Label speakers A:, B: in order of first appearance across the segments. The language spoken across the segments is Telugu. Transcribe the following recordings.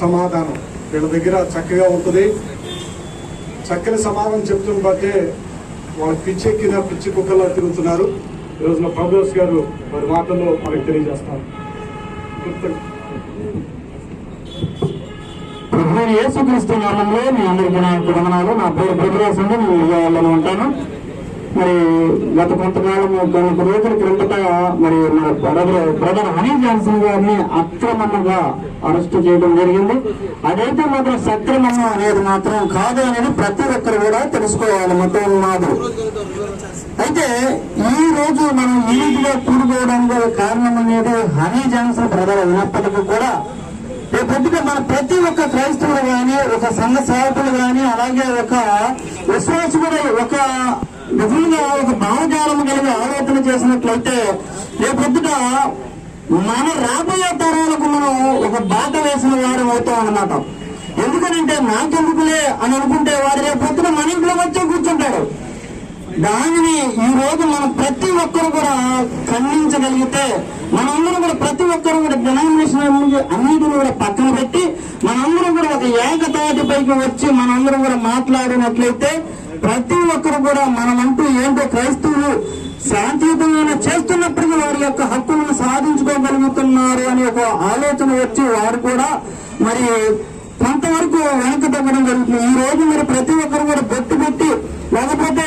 A: సమాధానం వీళ్ళ దగ్గర చక్కగా ఉంటుంది. చక్కని సమాధానం చెప్తున్న బట్టే వాళ్ళ పిచ్చెక్కిన పిచ్చి కుక్కల్లో తిరుగుతున్నారు. ఈ రోజున ప్రభుదాస్ గారు వారి మాటల్లో మనకు తెలియజేస్తారు.
B: యేసుక్రీస్తు నామంలో మీ అందరికీ నా వందనాలు. నా పేరు ప్రభుదాస్ అండి, నేను విజయవాడలో ఉంటాను. మరి గత కొంతకాలం కొన్ని రోజుల క్రిందట మరి మన బ్రదర్ హనీ జాన్సన్ గారిని అక్రమంగా అరెస్ట్ చేయడం జరిగింది. అదైతే మాత్రం సక్రమం అనేది మాత్రం కాదు అనేది ప్రతి ఒక్కరు కూడా తెలుసుకోవాలి. మొత్తం మాది అయితే ఈ రోజు మనం ఈ రీతిగా కూడుకోవడానికి కారణం అనేది హనీ జాన్సన్ బ్రదర్ అయినప్పటికీ కూడా రేపొద్దుగా మన ప్రతి ఒక్క క్రైస్తవులు కానీ, ఒక సంఘ సేవకులు కానీ, అలాగే ఒక విశ్వాసుడు ఒక నిజంగా ఒక భావజాలం కలిగి ఆలోచన చేసినట్లయితే రేపొద్దుగా మన రాబోయే తరాలకు మనం ఒక బాట వేసిన వారు అవుతాం అన్నమాట. ఎందుకనంటే నాకెందుకులే అని అనుకుంటే వారు రేపొద్దున మన ఇంట్లో వచ్చి కూర్చుంటారు. దానిని ఈ రోజు మనం ప్రతి ఒక్కరు కూడా ఖండించగలిగితే మనందరం కూడా ప్రతి ఒక్కరు కూడా డినామినేషన్ అన్నిటిని కూడా పక్కన పెట్టి మనందరం కూడా ఒక ఏకతాటిపైకి వచ్చి మనందరం కూడా మాట్లాడినట్లయితే ప్రతి ఒక్కరు కూడా మనమంటూ ఏంటో క్రైస్తవులు శాంతియుతంగా చేస్తున్నప్పటికీ వారి యొక్క హక్కులను సాధించుకోగలుగుతున్నారు అనే ఒక ఆలోచన వచ్చి వారు కూడా మరి కొంతవరకు వెనక్కి తగ్గడం జరుగుతుంది. ఈ రోజు మరి ప్రతి ఒక్కరు కూడా బొట్టు పెట్టి లేకపోతే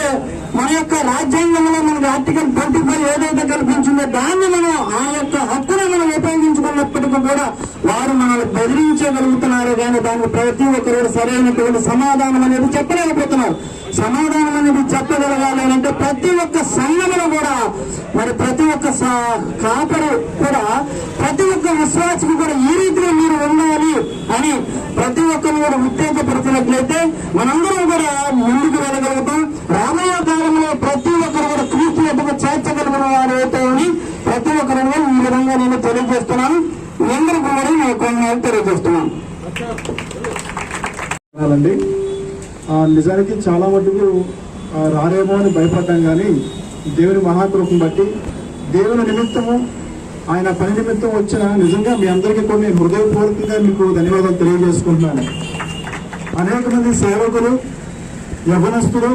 B: మన యొక్క రాజ్యాంగంలో మనకు ఆర్టికల్ 25 ఏదైతే కల్పించిందో దాన్ని మనం ఆ యొక్క హక్కును మనం ఉపయోగించుకున్నప్పటికీ కూడా వారు మనల్ని బెదిరించగలుగుతున్నారు కానీ దానికి ప్రతి ఒక్కరు సరైనటువంటి సమాధానం అనేది చెప్పలేకపోతున్నారు. సమాధానం అనేది చెప్పగలగాలి అంటే ప్రతి ఒక్క సంఘంలో కూడా మరి ప్రతి ఒక్క కాపరు కూడా ప్రతి ఒక్క విశ్వాసకు కూడా ఈ రీతిలో మీరు ఉండాలి అని ప్రతి ఒక్కరు కూడా ఉత్తేజపరిచినట్లయితే మనందరం కూడా ముందుకు వెళ్ళగలుగుతాం. రాబోయే కాలంలో ప్రతి ఒక్కరు కూడా క్రీస్తు ఎదుగు చేర్చగలిగిన వారు అవుతామని ప్రతి ఒక్కరు ఈ విధంగా నేను తెలియజేస్తున్నాను. మీ అందరికీ కూడా నేను కొన్ని తెలియజేస్తున్నాను.
A: నిజానికి చాలా మటుకు రారేమో అని భయపడ్డాం కానీ దేవుని మహాకృపను బట్టి దేవుని నిమిత్తము ఆయన పని నిమిత్తం వచ్చిన నిజంగా మీ అందరికీ కూడా నేను హృదయపూర్వకంగా మీకు ధన్యవాదాలు తెలియజేసుకుంటున్నాను. అనేక మంది సేవకులు, యవనస్తులు,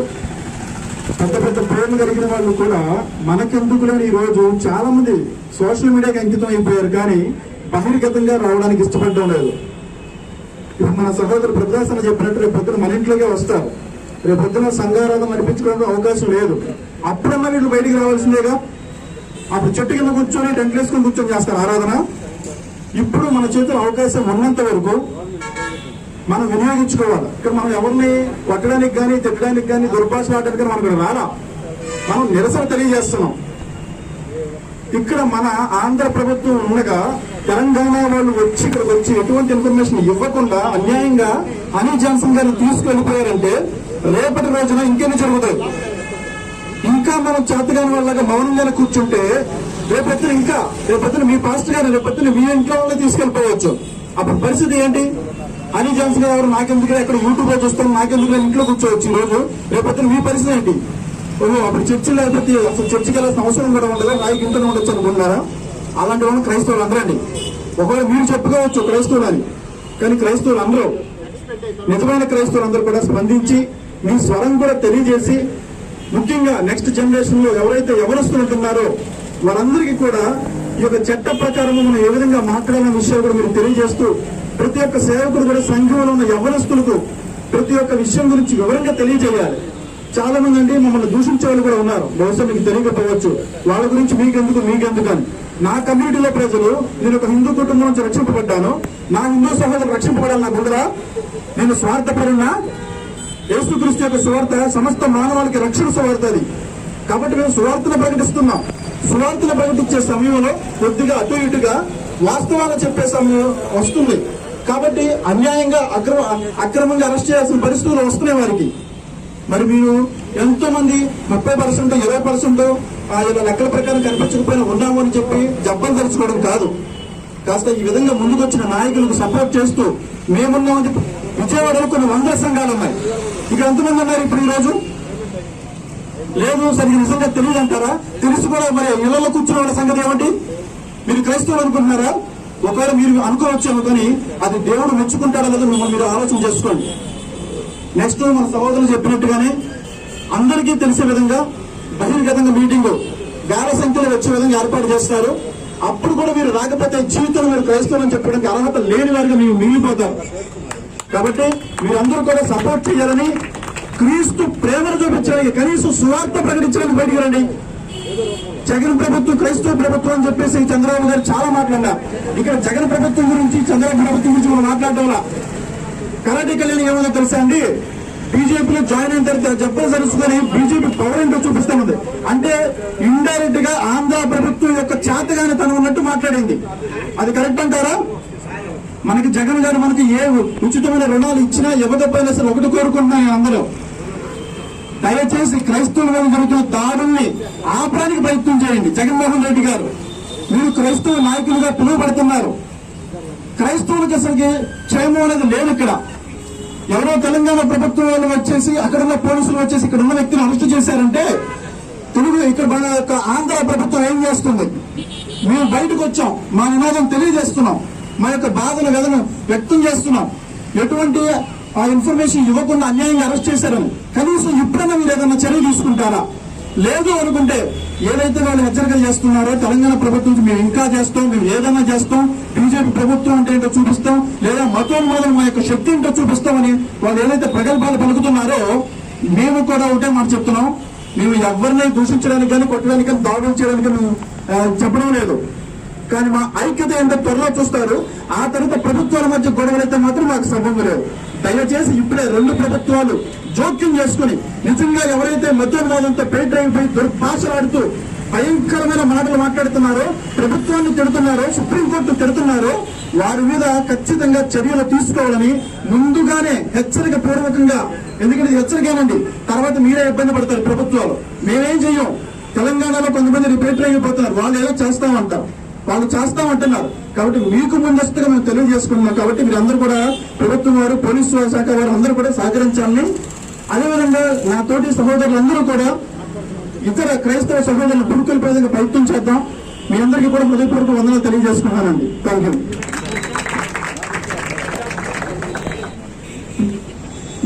A: పెద్ద పెద్ద ప్రేమ కలిగిన వాళ్ళు కూడా మనకెందుకు లేని ఈ రోజు చాలా మంది సోషల్ మీడియాకి అంకితం అయిపోయారు కానీ బహిర్గతంగా రావడానికి ఇష్టపడడం లేదు. ఇప్పుడు మన సహోదరు ప్రదర్శన చెప్పినట్టు రేపు పొద్దున మన ఇంట్లోకే వస్తారు. రేపు పొద్దున సంఘారాధన అనిపించుకోవడానికి అవకాశం లేదు. అప్పుడన్నా వీళ్ళు బయటికి రావాల్సిందేగా. అప్పుడు చెట్టు కింద కూర్చొని టెంట్లు వేసుకొని కూర్చొని చేస్తారు ఆరాధన. ఇప్పుడు మన చేతిలో అవకాశం ఉన్నంత వరకు మనం వినియోగించుకోవాలి. ఇక్కడ మనం ఎవరిని కొట్టడానికి కానీ, తిట్టడానికి కానీ, దుర్భాషలు ఆడడానికి కానీ మనకు రాలా. మనం నిరసన తెలియజేస్తున్నాం. ఇక్కడ మన ఆంధ్ర ప్రభుత్వం ఉండగా తెలంగాణ వాళ్ళు వచ్చి ఇక్కడికి వచ్చి ఎటువంటి ఇన్ఫర్మేషన్ ఇవ్వకుండా అన్యాయంగా హనీ జాన్సన్ గారిని తీసుకెళ్లిపోయారంటే రేపటి రోజున ఇంకెన్ని జరుగుతాయి. ఇంకా మనం చేతగాని వాళ్ళగా మౌనంగానే కూర్చుంటే రేపొద్దున మీ పాస్టర్ గారు రేపొద్దున మీ ఇంట్లో వాళ్ళే తీసుకెళ్లిపోవచ్చు. అప్పుడు పరిస్థితి ఏంటి? హనీ జాన్సన్ గారు నాకెందుకు ఎక్కడ యూట్యూబ్ లో చూస్తాను, నాకెందుకు ఇంట్లో కూర్చోవచ్చు. ఈ రోజు రేపొద్దున మీ పరిస్థితి ఏంటి? అప్పుడు చర్చి లేకపోతే అసలు చర్చికి వెళ్ళాల్సిన అవసరం కూడా ఉండదు, నాయకు ఇంట్లో ఉండొచ్చు అనుకుంటున్నారా? అలాంటి వాళ్ళు క్రైస్తవులు అందరండి. ఒకవేళ మీరు చెప్పుకోవచ్చు క్రైస్తవులు అని, కానీ క్రైస్తవులు అందరూ, నిజమైన క్రైస్తవులు అందరూ కూడా స్పందించి మీ స్వరం కూడా తెలియజేసి ముఖ్యంగా నెక్స్ట్ జనరేషన్ లో ఎవరైతే యవనస్తులుంటున్నారో వారందరికీ కూడా ఈ యొక్క చట్ట ప్రకారం మనం ఏ విధంగా మాట్లాడాలనే విషయాలు కూడా మీరు తెలియజేస్తూ ప్రతి ఒక్క సేవకుడు కూడా సంఘంలో ఉన్న యవనస్తులకు ప్రతి ఒక్క విషయం గురించి వివరంగా తెలియజేయాలి. చాలా మంది అండి మమ్మల్ని దూషించే వాళ్ళు కూడా ఉన్నారు. బహుశా మీకు తెలియకపోవచ్చు. వాళ్ళ గురించి మీకెందుకు అని. నా కమ్యూనిటీలో ప్రజలు, నేను ఒక హిందూ కుటుంబం నుంచి రక్షింపబడ్డాను, నా హిందూ సహోదరులు రక్షింపబడాలి నాకు ఉందరా? నేను స్వార్థపరున్నా? యేసుక్రీస్తు యొక్క సువార్త సమస్త మానవాళికి రక్షణ సువార్త అది. కాబట్టి మేము సువార్తను ప్రకటిస్తున్నాం. సువార్తను ప్రకటించే సమయంలో కొద్దిగా అటు ఇటుగా వాస్తవాలు చెప్పే సమయం వస్తుంది. కాబట్టి అన్యాయంగా అక్రమంగా అరెస్ట్ చేయాల్సిన పరిస్థితులు వస్తున్నాయి వారికి. మరి మీరు ఎంతో మంది 30%, 20% ఇలా లెక్కల ప్రకారం కనిపించకపోయినా ఉన్నాము అని చెప్పి జబ్బలు తెరుచుకోవడం కాదు. కాస్త ఈ విధంగా ముందుకొచ్చిన నాయకులకు సపోర్ట్ చేస్తూ మేమున్నామని చెప్పి విజయవాడలో కొన్ని 100 సంఘాలు ఉన్నాయి. ఇక ఎంతమంది ఉన్నారు ఇప్పుడు ఈ రోజు? లేదు. సరిగ్గా నిజంగా తెలియదు అంటారా? తెలుసు కూడా మరి ఇళ్లలో కూర్చున్న వాళ్ళ సంగతి ఏమిటి? మీరు క్రైస్తవులు అనుకుంటున్నారా? ఒకవేళ మీరు అనుకోవచ్చేమో, కానీ అది దేవుడు మెచ్చుకుంటాడో లేదో మిమ్మల్ని మీరు ఆలోచన చేసుకోండి. నెక్స్ట్ మన సహోదరులు చెప్పినట్టుగానే అందరికీ తెలిసే విధంగా బహిర్గతంగా మీటింగ్ వేల సంఖ్యలో వచ్చే విధంగా ఏర్పాటు చేస్తారు. అప్పుడు కూడా మీరు రాకపోతే జీవితంలో మీరు క్రైస్తవులని చెప్పడానికి అర్హత లేని వారిగా మీరు మిగిలిపోతారు. కాబట్టి మీరందరూ కూడా సపోర్ట్ చేయాలని, క్రీస్తు ప్రేమను చూపించడానికి, కనీసం సువార్త ప్రకటించడానికి బయటికి రండి. జగన్ ప్రభుత్వం క్రైస్తవ ప్రభుత్వం అని చెప్పేసి చంద్రబాబు గారు చాలా మాట్లాడారు. ఇక్కడ జగన్ ప్రభుత్వం గురించి, చంద్రబాబు ప్రభుత్వం గురించి మనం మాట్లాడడం వల్ల కరాటే కళ్యాణ్ ఏమన్నా తెలుసా అండి? బీజేపీలో జాయిన్ అయిన తర్వాత చెప్పలు సరుచుకొని బీజేపీ పవర్ ఏంటో చూపిస్తామంది. అంటే ఇండైరెక్ట్ గా ఆంధ్ర ప్రభుత్వం యొక్క చేతగానే తను ఉన్నట్టు మాట్లాడింది. అది కరెక్ట్ అంటారా? మనకి జగన్ గారు మనకి ఏ ఉచితమైన రుణాలు ఇచ్చినా ఇవ్వకపోయినా సరే ఒకటి కోరుకుంటున్నాను అందరూ, దయచేసి క్రైస్తవుల మీద జరుగుతున్న దాడుల్ని ఆపడానికి ప్రయత్నం చేయండి. జగన్మోహన్ రెడ్డి గారు, మీరు క్రైస్తవ నాయకులుగా పిలువబడుతున్నారు. క్రైస్తవులకు అసలుకి క్షేమం అనేది లేదు. ఇక్కడ ఎవరో తెలంగాణ ప్రభుత్వం వాళ్ళు వచ్చేసి, అక్కడున్న పోలీసులు వచ్చేసి ఇక్కడ ఉన్న వ్యక్తిని అరెస్ట్ చేశారంటే ఇక్కడ మన యొక్క ఆంధ్ర ప్రభుత్వం ఏం చేస్తుంది? మేము బయటకు వచ్చాం, మా నినాదం తెలియజేస్తున్నాం, మా యొక్క బాధను వేదన వ్యక్తం చేస్తున్నాం. ఎటువంటి ఆ ఇన్ఫర్మేషన్ ఇవ్వకుండా అన్యాయంగా అరెస్ట్ చేశారని కనీసం ఇప్పుడైనా మీరు ఏదైనా చర్య తీసుకుంటారా? లేదు అనుకుంటే ఏదైతే వాళ్ళు హెచ్చరికలు చేస్తున్నారో తెలంగాణ ప్రభుత్వం మేము ఇంకా చేస్తాం, మేము ఏదైనా చేస్తాం, బీజేపీ ప్రభుత్వం అంటే ఏంటో చూపిస్తాం, లేదా మతోన్మాదం మా యొక్క శక్తి ఏంటో చూపిస్తామని వాళ్ళు ఏదైతే ప్రగల్భాలు పలుకుతున్నారో మేము కూడా ఒకటే మాట చెప్తున్నాం. మేము ఎవరిని దూషించడానికి కానీ, కొట్టడానికి కానీ, దాడులు చేయడానికి మేము చెప్పడం లేదు. కానీ మా ఐక్యత ఏంటో త్వరలో చూస్తారు. ఆ తర్వాత ప్రభుత్వాల మధ్య గొడవలైతే మాత్రం మాకు సంబంధం లేదు. దయచేసి ఇప్పుడే రెండు ప్రభుత్వాలు జోక్యం చేసుకుని నిజంగా ఎవరైతే మతోన్మాదంతో పేటరైపోయి దుర్భాషలాడుతూ భయంకరమైన మాటలు మాట్లాడుతున్నారో, ప్రభుత్వాన్ని తిడుతున్నారో, సుప్రీంకోర్టు తిడుతున్నారో వారి మీద ఖచ్చితంగా చర్యలు తీసుకోవాలని ముందుగానే హెచ్చరిక పూర్వకంగా, ఎందుకంటే హెచ్చరికేనండి, తర్వాత మీరే ఇబ్బంది పడతారు ప్రభుత్వాలు. మేమేం చెయ్యం. తెలంగాణలో కొంతమంది రిపేటర్ అయిపోతున్నారు, వాళ్ళు ఏదో చేస్తామంటారు, వాళ్ళు చేస్తామంటున్నారు. కాబట్టి మీకు ముందస్తుగా మేము తెలియజేసుకుంటున్నాం. కాబట్టి మీరందరూ కూడా ప్రభుత్వం వారు, పోలీసు శాఖ వారు అందరూ కూడా సహకరించాలని, అదేవిధంగా నా తోటి సహోదరులందరూ కూడా ఇతర క్రైస్తవ సహోదరులు పురుకొల్పేందుకు ప్రయత్నం చేద్దాం. మీ అందరికీ కూడా హృదయపూర్వక వందనాలు తెలియజేసుకున్నానండి. Thank you.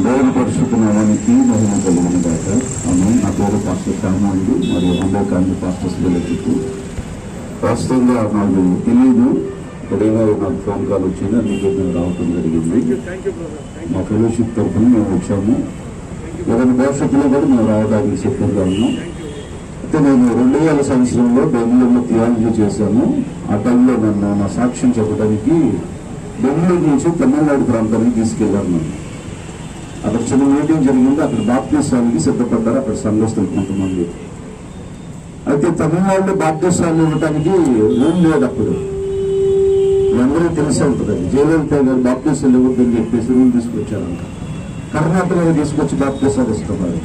C: దేవుని పరిశుద్ధ నామానికి మహిమ కలిగిన గాక. ఆమేన్. నా పేరు పాస్టర్ శ్యామండి, మరియు అంబేద్కర్ పాస్టర్స్ చుట్టూ వాస్తవంగా నాకు తెలియదు. ఇక్కడేమో నాకు ఫోన్ కాల్ వచ్చింది, అందుకే మేము రావటం జరిగింది. మా ఫెలోషిప్ తరఫున మేము వచ్చాము. ఏదైనా భవిష్యత్తులో కూడా మేము రావడానికి సిద్ధంగా ఉన్నాం. అయితే నేను 2000 సంవత్సరంలో బెంగళూరులో థియాలజీ చేశాను. ఆ టైంలో నన్ను నా సాక్ష్యం చెప్పడానికి బెంగళూరు నుంచి తమిళనాడు ప్రాంతానికి తీసుకెళ్లాను. అక్కడ చిన్న మీటింగ్ జరిగింది. అక్కడ బాప్టిస్టానికి సిద్ధపడ్డారు అక్కడ సంఘస్థులు కొంతమంది. అయితే తమిళనాడులో బాప్టిస్టాలు ఇవ్వడానికి రూమ్ లేదు. అప్పుడు అందరూ తెలిసే ఉంటుంది, జయలలిత గారు బాప్టిస్టాలు ఇవ్వద్దని చెప్పేసి రూమ్ తీసుకొచ్చారంట. కర్ణాటకలో తీసుకొచ్చి బాప్టిస్టాలు ఇస్తున్నారు.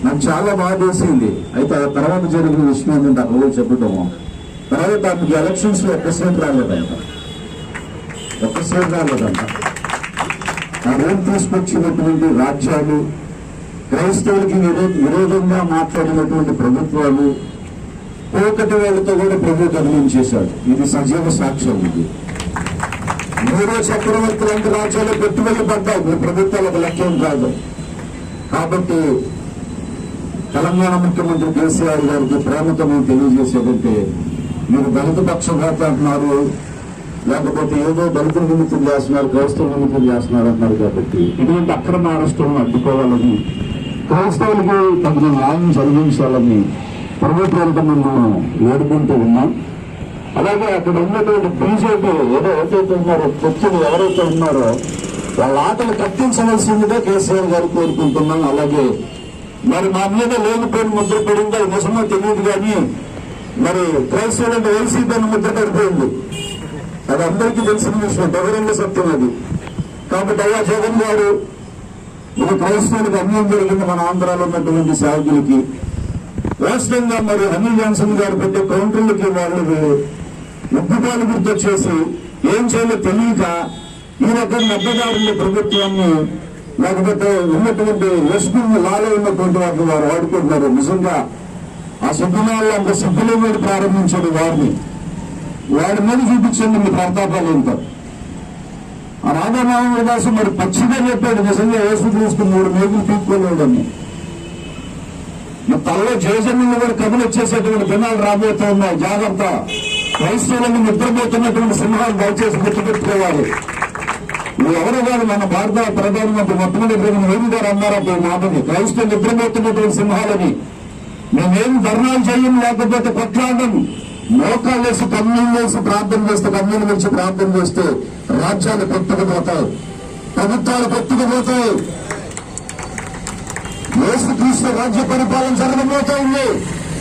C: నాకు చాలా బాగా తెలిసింది. అయితే ఆ తర్వాత జరిగిన విషయం ఏంటంటే అక్కడ చెప్పటము, తర్వాత ఆమెకి ఎలక్షన్స్ లో ఒక్క సీట్ రాలేదంట. ఆ రూమ్ తీసుకొచ్చినటువంటి రాజ్యాలు, క్రైస్తవులకి విరోధంగా మాట్లాడినటువంటి ప్రభుత్వాలు, పోకటి వేళతో కూడా ప్రభు గమనించేశాడు. ఇది సజీవ సాక్ష్యం. ఇది 3వ చక్రవర్తి లాంటి రాజ్యాలు పెట్టుబడి పడ్డాయి, మీ ప్రభుత్వాలకు లక్ష్యం కాదు. కాబట్టి తెలంగాణ ముఖ్యమంత్రి కేసీఆర్ గారికి ప్రేమతో మేము తెలియజేసేదంటే, మీరు దళిత పక్షపాత అంటున్నారు, లేకపోతే ఏదో దళితుల నిమిత్తం చేస్తున్నారు, క్రైస్తవుల నిమిత్తం చేస్తున్నారు అంటున్నారు. కాబట్టి ఇటువంటి అక్రమ అరెస్టులను అడ్డుకోవాలని, క్రైస్తవులకి తగిన న్యాయం జరిగించాలని ప్రభుత్వాలతో మనం వేడుకుంటూ ఉన్నాం. అలాగే అక్కడ ఉన్నటువంటి బీజేపీ ఏదైతే ఉన్నారో, వ్యక్తులు ఎవరైతే ఉన్నారో వాళ్ళ ఆటలు కట్టించవలసిందిగా కేసీఆర్ గారు కోరుకుంటున్నాం. అలాగే మరి మా మీద లేనిపోయిన ముద్ర పడిందో నిజమో తెలియదు, కానీ మరి క్రైస్తవులకు వైసీపీ ముద్ర పడిపోయింది. అది అందరికీ తెలిసిన విషయం, బహిరంగ సత్యం అది. కాబట్టి అయ్యా జగన్ గారు, ఇది క్రైస్తవులకు అన్యాయం జరిగింది మన ఆంధ్రాలో ఉన్నటువంటి సేవకులకి. రాష్ట్రంగా మరి అనిల్ జాన్సన్ గారు పెట్టే కౌంటర్లకి వాళ్ళు ఉగ్గుపాలు గుర్తొచ్చేసి ఏం చేయాలో తెలియక ఈ రకంగా అడ్డదారుల ప్రభుత్వాన్ని, లేకపోతే ఉన్నటువంటి లక్ష్మణ్ లాలో ఉన్నటువంటి వారిని వారు వాడుకుంటున్నారు. నిజంగా ఆ సిద్ధనాల్లో అంత సిద్ధుల మీద ప్రారంభించాడు వారిని. వాడి మీద చూపించండి మీ ప్రతాపాలు ఏంటో. ఆ రాధానారాయణ దాసు మరి పచ్చిగా చెప్పాడు, నిజంగా యేసు తీసుకుని 3 మేకులు పీక్కోలేడని. మా తలలో జయజన్యులు కూడా కథలు వచ్చేసేటువంటి దినాలు రాబోతూ ఉన్నాయి. జాగ్రత్త. క్రైస్తవులను నిద్రపోతున్నటువంటి సింహాలు దయచేసి గుర్తుపెట్టుకోవాలి. ఎవరు కాదు, మన భారత ప్రధానమంత్రి మొట్టమొదటి మోదీ గారు అన్నారట ఈ మాటని, క్రైస్తవులు నిద్రపోతున్నటువంటి సింహాలని. మేమేం ధర్నాలు చేయం, లేకపోతే కొట్లాడడం, మోకాలు వేసి కన్నీళ్ళు వేసి ప్రార్థన చేస్తే, కన్నీళ్ళు వేసి ప్రార్థన చేస్తే రాజ్యాలు కొట్టుకుపోతాయి, ప్రభుత్వాలు కొట్టుకుపోతాయి. యేసుక్రీస్తు రాజ్య పరిపాలన జరగబోతా ఉంది.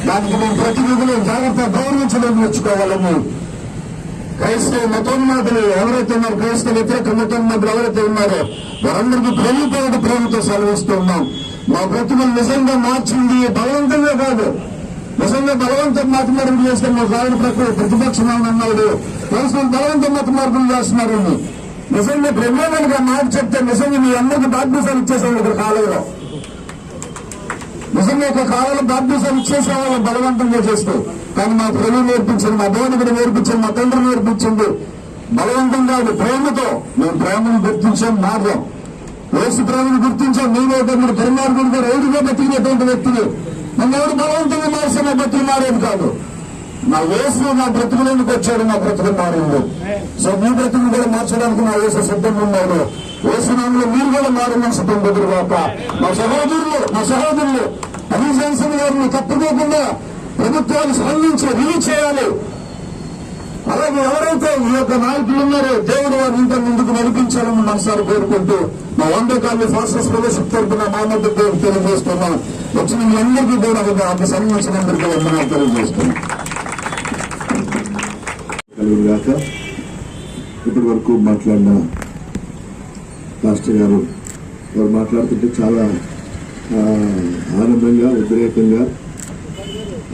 C: దానికి మేము ప్రతినిధులు జాగ్రత్త గౌరవించడం నేర్చుకోవాలని క్రైస్తవ మతోన్మాదులు ఎవరైతే ఉన్నారో, క్రైస్తవ వ్యతిరేక మతోన్మాదులు ఎవరైతే ఉన్నారో వారందరికీ ప్రేమతో సెలవిస్తూ ఉన్నాం. మా బ్రతుకులు నిజంగా మార్చింది బలవంతంగా కాదు. నిజంగా బలవంతం మత మార్పులు చేస్తే మా కారణం ప్రతిపక్షం అన్నాడు, క్రైస్తవులు బలవంతం మత మార్పులు చేస్తున్నారని. నిజంగా బ్రహ్మాండంగా మాట చెప్తే నిజంగా మీ అందరికీ బాధ్యతలు ఇచ్చేసాడు ఇక్కడ కాలంలో. నిజంగా ఒక కాలంలో బాధ్యతలు ఇచ్చేసేవాళ్ళం బలవంతంగా చేస్తూ. కానీ మా ప్రభు నేర్పించింది, మా బోధకుడు నేర్పించింది, మా తండ్రి నేర్పించింది బలవంతం కాదు, ప్రేమతో. మేము ప్రేమను గుర్తించాం, మాట్లాం. యేసు ప్రేమను గుర్తించాం. నేనే తమ్ముడు దుర్మార్గుడిగా రైతుగా బతికినటువంటి వ్యక్తిని నన్ను ఎవరు బలవంతంగా మార్చి నా బ్రతుకు మారేది కాదు. నా యేసు నా బ్రతుకులోనికి వచ్చాడు, నా బ్రతుకు మారింది. సో మీ బ్రతుకు కూడా మార్చడానికి నా యేసు సిద్ధంగా ఉన్నాడు. యేసునామంలో మీరు కూడా మారమని సిద్ధం కుదురుగాక. మా సహోదరులు అలీ జాన్సన్ గారిని తప్పుకోకుండా ప్రభుత్వాలు స్పందించి రిలీజ్ చేయాలి. అలాగే ఎవరైతే ఈ యొక్క నాయకులు ఉన్నారో దేవుడు వారిని ఇంత ముందుకు నడిపించాలని మనసారి కోరుకుంటూ మా వందకాలు ఫాస్టర్స్ ఫెలోషిప్ తరఫున మా మద్దతు తెలియజేస్తున్నాం. వచ్చిన మీ అందరికీ కూడా అంత సంబంధించినందరికీ వందనాలు తెలియజేస్తున్నాం.
A: ఇప్పటి వరకు మాట్లాడిన మాస్టర్ గారు వారు మాట్లాడుతుంటే చాలా ఆనందంగా, ఉద్రేకంగా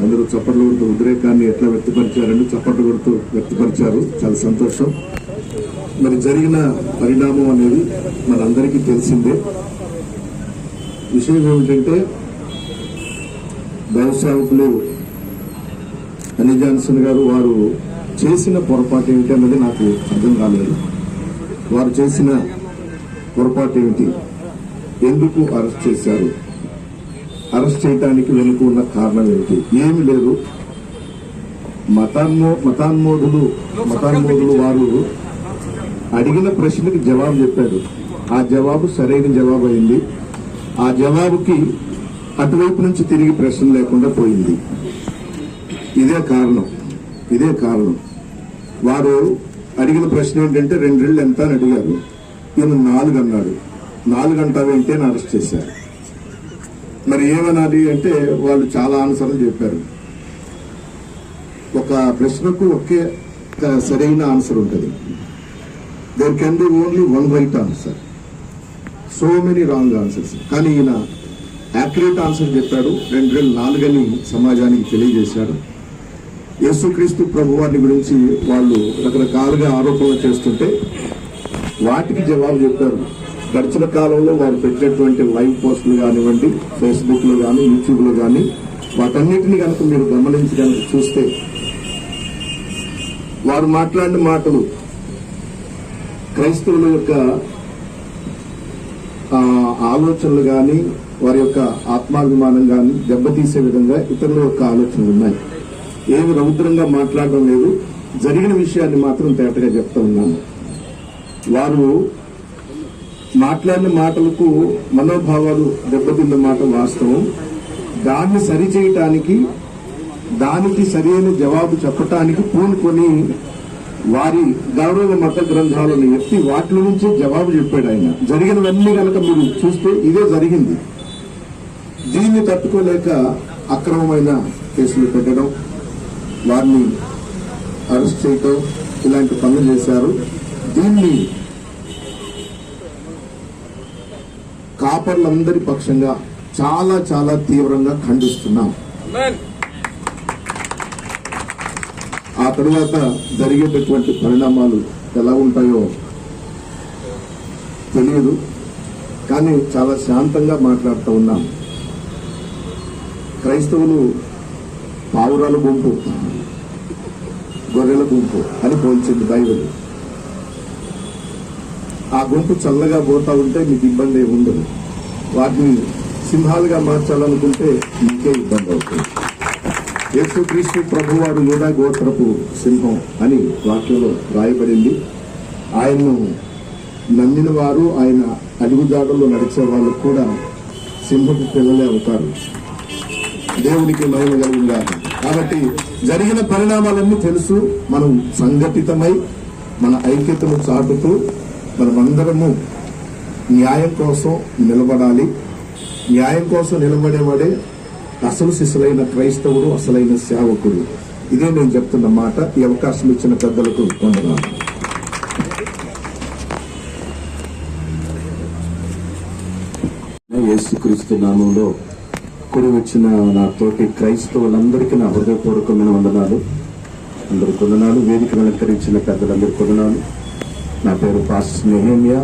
A: అందరూ చప్పట్లు కొడుతూ ఉద్రేకాన్ని ఎట్లా వ్యక్తపరిచారంటే చప్పట్లు కొడుతూ వ్యక్తపరిచారు. చాలా సంతోషం. మరి జరిగిన పరిణామం అనేది మనందరికీ తెలిసిందే. విషయం ఏమిటంటే దైవసేవకులు అలీ జాన్సన్ గారు వారు చేసిన పొరపాటు ఏమిటి అన్నది నాకు అర్థం కాలేదు. వారు చేసిన పొరపాటు ఏమిటి, ఎందుకు అరెస్ట్ చేశారు, అరెస్ట్ చేయడానికి వెనుక ఉన్న కారణం ఏమిటి? ఏమీ లేదు. మతాన్మోదులు వారు అడిగిన ప్రశ్నకి జవాబు చెప్పాడు. ఆ జవాబు సరైన జవాబు అయింది. ఆ జవాబుకి అటువైపు నుంచి తిరిగి ప్రశ్న లేకుండా పోయింది. ఇదే కారణం. వారు అడిగిన ప్రశ్న ఏంటంటే 2 ఏళ్ళు ఎంత అని అడిగారు. ఈయన 4 అన్నాడు. 4 అంటావేంటే అరెస్ట్ చేశారు. మరి ఏమనాలి అంటే వాళ్ళు చాలా ఆన్సర్లు చెప్పారు. ఒక ప్రశ్నకు ఒకే సరైన ఆన్సర్ ఉంటుంది. There can be only 1 right answer, so many wrong answers. కానీ ఈయన యాక్యురేట్ ఆన్సర్ చెప్పాడు. 2 ఏళ్ళు 4 అని సమాజానికి తెలియజేశాడు. యేసుక్రీస్తు ప్రభు వారిని గురించి వాళ్ళు రకరకాలుగా ఆరోపణలు చేస్తుంటే వాటికి జవాబు చెప్పారు. గడిచిన కాలంలో వారు పెట్టినటువంటి లైవ్ పోస్టులు కానివ్వండి, ఫేస్బుక్ లో కానీ, యూట్యూబ్ లో కానీ, వాటన్నిటిని కనుక మీరు గమనించి కనుక చూస్తే వారు మాట్లాడిన మాటలు క్రైస్తవుల యొక్క ఆలోచనలు కానీ, వారి యొక్క ఆత్మాభిమానం కానీ దెబ్బతీసే విధంగా ఇతరుల యొక్క ఆలోచనలు ఉన్నాయి. ఏమి రౌద్రంగా మాట్లాడడం లేదు. జరిగిన విషయాన్ని మాత్రం తేటగా చెప్తా ఉన్నాను. వారు మాట్లాడిన మాటలకు మనోభావాలు దెబ్బతిన్న మాట వాస్తవం. దాన్ని సరిచేయటానికి, దానికి సరైన జవాబు చెప్పటానికి పూనుకొని వారి గౌరవ మత గ్రంథాలను ఎత్తి వాటి నుంచి జవాబు చెప్పాడు ఆయన. జరిగినవన్నీ కనుక మీరు చూస్తే ఇదే జరిగింది. దీన్ని తట్టుకోలేక అక్రమమైన కేసులు పెట్టడం, వారిని అరెస్ట్ చేయటం, ఇలాంటి పనులు చేశారు. దీన్ని కాపర్లందరి పక్షంగా చాలా చాలా తీవ్రంగా ఖండిస్తున్నాం. ఆ తరువాత జరిగేటటువంటి పరిణామాలు ఎలా ఉంటాయో తెలియదు. కానీ చాలా శాంతంగా మాట్లాడుతూ ఉన్నాం. క్రైస్తవులు పావురాల గుంపు.
C: గొర్రెల గుంపు అని పోల్చింది బైబిల్. ఆ గుంపు చల్లగా పోతా ఉంటే మీకు ఇబ్బంది ఉండదు. వాటిని సింహాలుగా మార్చాలనుకుంటే మీకే ఇబ్బంది అవుతుంది. యేసుక్రీస్తు ప్రభువారు యూదా గోత్రపు సింహం అని వాక్యంలో రాయబడింది. ఆయన్ను నమ్మిన వారు, ఆయన అడుగుజాడల్లో నడిచే వాళ్ళు కూడా సింహపు పిల్లలే అవుతారు. దేవునికి మహిమ కలుగుగా. కాబట్టి జరిగిన పరిణామాలన్నీ తెలుసు. మనం సంఘటితమై మన ఐక్యతను చాటుతూ మనమందరము న్యాయం కోసం నిలబడాలి. న్యాయం కోసం నిలబడేవాడే అసలు శిశులైన క్రైస్తవుడు, అసలైన సేవకుడు. ఇదే నేను చెప్తున్న మాట. ఈ అవకాశం ఇచ్చిన పెద్దలకు వందనాలు. యేసుక్రీస్తు నామంలో కూడి వచ్చిన నా తోటి క్రైస్తవులందరికీ నా హృదయపూర్వకమైన వందనాలు. అందరికి వందనాలు. వేదికను అలంకరించిన పెద్దలందరికీ వందనాలు. నా పేరు పాస్టర్ నెహెమియా.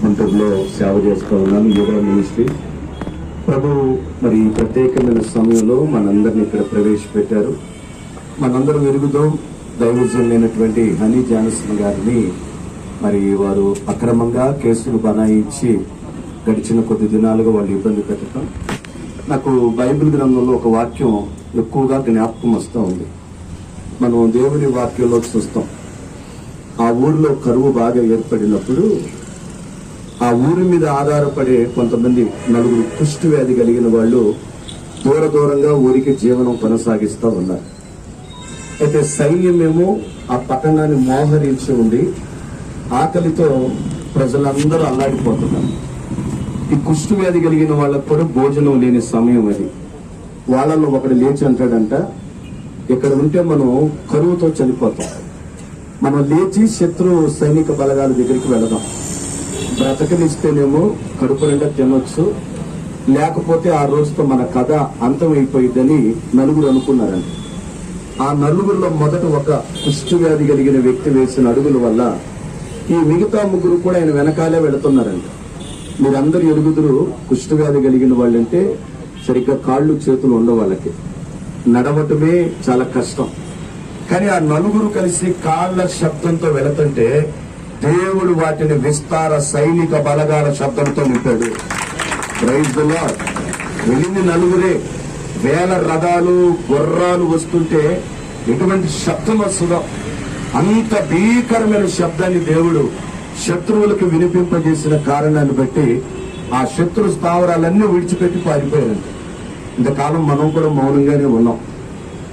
C: గుంటూరులో సేవ చేస్తూ ఉన్నాను, యోగా మినిస్ట్రీ. ప్రభు మరి ఈ ప్రత్యేకమైన సమయంలో మనందరినీ ఇక్కడ ప్రవేశపెట్టారు. మనందరం ఎరుగుదాం. దైవజనులైనటువంటి హనీ జాన్సన్ గారిని మరి వారు అక్రమంగా కేసులు బనాయించి గడిచిన కొద్ది దినాలుగా వాళ్ళు ఇబ్బంది పెట్టడం, నాకు బైబిల్ గ్రంథంలో ఒక వాక్యం ఎక్కువగా జ్ఞాపకం వస్తూ ఉంది. మనం దేవుని వాక్యంలో చూస్తాం. ఆ ఊరిలో కరువు బాగా ఏర్పడినప్పుడు ఆ ఊరి మీద ఆధారపడే కొంతమంది 4 కుష్టు వ్యాధి కలిగిన వాళ్ళు దూరంగా ఊరికి జీవనం కొనసాగిస్తూ ఉన్నారు. అయితే సైన్యమేమో ఆ పట్టణాన్ని మోహరించి ఉండి ఆకలితో ప్రజలందరూ అల్లాడిపోతున్నారు. ఈ కుష్టు వ్యాధి కలిగిన వాళ్ళకు కూడా భోజనం లేని సమయం అది. వాళ్ళలో ఒకడు లేచి అంటాడంట, ఇక్కడ ఉంటే మనం కరువుతో చనిపోతాం, మనం లేచి శత్రు సైనిక బలగాల దగ్గరికి వెళదాం, బ్రతకనిస్తేనేమో కడుపు నిండా తినొచ్చు, లేకపోతే ఆ రోజుతో మన కథ అంతమైపోయిందని 4 అనుకున్నారంట. ఆ 4లో మొదట ఒక కుష్టు వ్యాధి కలిగిన వ్యక్తి వేసిన అడుగుల వల్ల ఈ మిగతా 3 కూడా ఆయన వెనకాలే వెళుతున్నారంట. మీరందరూ ఎరుగుదురు, కుష్టు వ్యాధి కలిగిన వాళ్ళంటే సరిగ్గా కాళ్ళు చేతులు ఉండవు, వాళ్ళకి నడవటమే చాలా కష్టం. కానీ ఆ 4 కలిసి కాళ్ల శబ్దంతో వెళుతుంటే దేవుడు వాటిని విస్తార సైనిక బలగాల శబ్దంతో నింపాడు. Praise the lord. వెళ్ళింది 4. వేల రథాలు గుర్రాలు వస్తుంటే ఎటువంటి శబ్దం వస్తుందో అంత భీకరమైన శబ్దాన్ని దేవుడు శత్రువులకు వినిపింపజేసిన కారణాన్ని బట్టి ఆ శత్రు స్థావరాలన్నీ విడిచిపెట్టి పారిపోయారు. ఇంతకాలం మనం కూడా మౌనంగానే ఉన్నాం.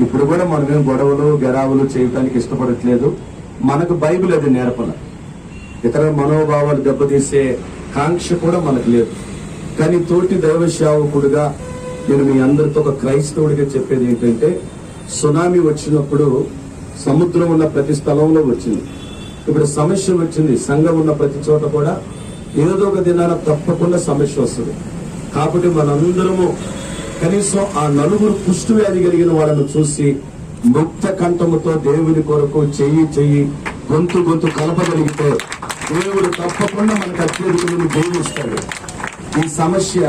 C: ఇప్పుడు కూడా మనమేం గొడవలు గెరావులు చేయడానికి ఇష్టపడట్లేదు. మనకు బైబిల్ అది నేర్పల. ఇతర మనోభావాలు దెబ్బతీసే కాంక్ష కూడా మనకు లేదు. కానీ తోటి దైవ సేవకుడుగా నేను మీ అందరితో ఒక క్రైస్తవుడిగా చెప్పేది ఏంటంటే, సునామీ వచ్చినప్పుడు సముద్రం ఉన్న ప్రతి స్థలంలో వచ్చింది. ఇప్పుడు సమస్య వచ్చింది, సంఘం ఉన్న ప్రతి చోట కూడా ఏదో ఒక దినాన తప్పకుండా సమస్య వస్తుంది. కాబట్టి మనందరము కనీసం ఆ 4 కుష్టు వ్యాధి కలిగిన వాళ్ళను చూసి ముక్త కంఠముతో దేవుని కొరకు చెయ్యి గొంతు కలపగలిగితే దేవుడు తప్పకుండా మనకు అత్యధికులను జయిస్తాడు. ఈ సమస్య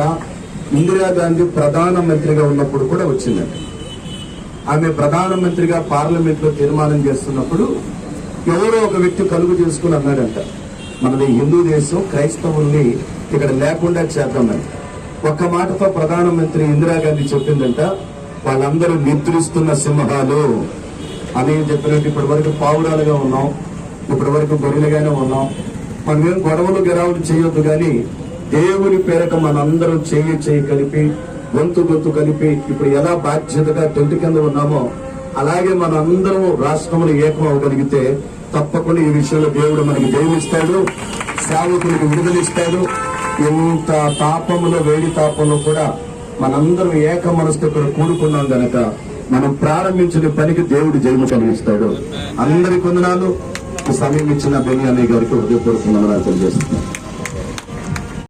C: ఇందిరాగాంధీ ప్రధానమంత్రిగా ఉన్నప్పుడు కూడా వచ్చిందండి. ఆమె ప్రధానమంత్రిగా పార్లమెంట్ లో తీర్మానం చేస్తున్నప్పుడు ఎవరో ఒక వ్యక్తి కలుగు చేసుకుని అన్నాడంట, మనది హిందూ దేశం, క్రైస్తవుల్ని ఇక్కడ లేకుండా చేద్దామని. ఒక్క మాటతో ప్రధానమంత్రి ఇందిరాగాంధీ చెప్పిందంట, వాళ్ళందరూ నిద్రిస్తున్న సింహాలు అని చెప్పినట్టు. ఇప్పటి వరకు పావురాలుగా ఉన్నాం, ఇప్పటి వరకు గొర్రెలుగానే ఉన్నాం. మనమేం గొడవలు గెరావులు చేయొద్దు, కానీ దేవుని పేరట మనందరం చెయ్యి కలిపి గొంతు కలిపి ఇప్పుడు ఎలా బాధ్యతగా టెంట్ కింద ఉన్నామో అలాగే మన అందరం రాష్ట్రంలో ఏకం అవ్వగలిగితే తప్పకుండా ఈ విషయంలో దేవుడు మనకి జయమిస్తాడు, సేవకులకు విడుదలిస్తాడు. ఎంత తాపంలో, వేడి తాపంలో కూడా మనందరం ఏక మనసుతో ఇక్కడ కూడుకున్నాం గనక మనం ప్రారంభించిన పనికి దేవుడు జయము కలిగిస్తాడు. అందరి వందనాలు. సమయం ఇచ్చిన బెని అనే గారికి హృదయపూర్వక వందనాలు తెలియజేస్తున్నాను.